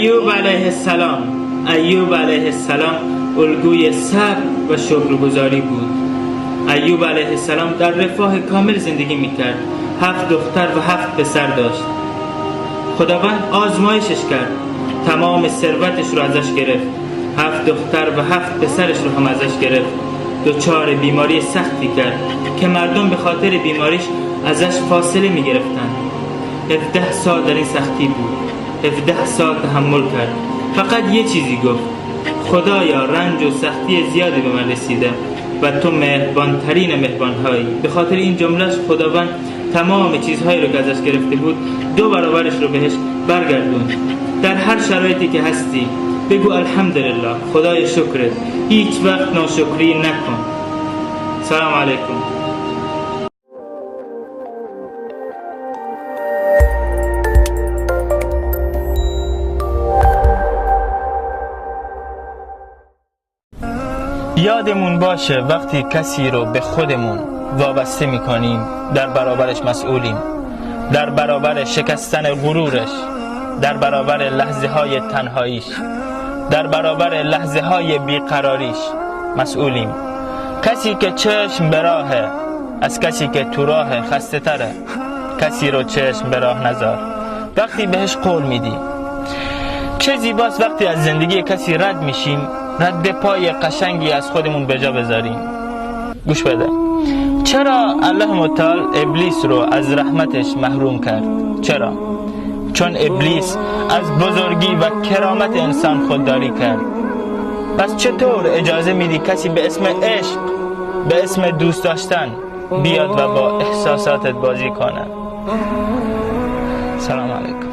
ایوب علیه السلام الگوی صبر و شکرگزاری بود. ایوب علیه السلام در رفاه کامل زندگی میکرد. 7 دختر و 7 پسر داشت. خداوند آزمایشش کرد، تمام ثروتش رو ازش گرفت. 7 دختر و 7 پسرش رو هم ازش گرفت. دچار بیماری سختی کرد که مردم به خاطر بیماریش ازش فاصله میگرفتند. 17 سال در این سختی بود. 17 سال تحمل کرد. فقط یه چیزی گفت: خدایا رنج و سختی زیادی به من رسیده و تو مهربان ترین مهربان‌هایی. به خاطر این جملهش خداوند تمام چیزهایی رو که ازش گرفته بود 2 برابرش رو بهش برگردوند. در هر شرایطی که هستی بگو الحمدلله، خدای شکرت، هیچ وقت ناشکری نکن. سلام علیکم. یادمون باشه وقتی کسی رو به خودمون وابسته میکنیم در برابرش مسئولیم. در برابر شکستن غرورش، در برابر لحظه های تنهاییش، در برابر لحظه های بیقراریش مسئولیم. کسی که چشم به راهه از کسی که تو راه خسته تره. کسی رو چشم به راه نذار وقتی بهش قول میدی. چه زیباست وقتی از زندگی کسی رد میشیم، رد پای قشنگی از خودمون به جا بذاریم. گوش بده. چرا الله متعال ابلیس رو از رحمتش محروم کرد؟ چرا؟ چون ابلیس از بزرگی و کرامت انسان خودداری کرد. پس چطور اجازه میدی کسی به اسم عشق، به اسم دوست داشتن بیاد و با احساساتت بازی کنه؟ سلام علیکم.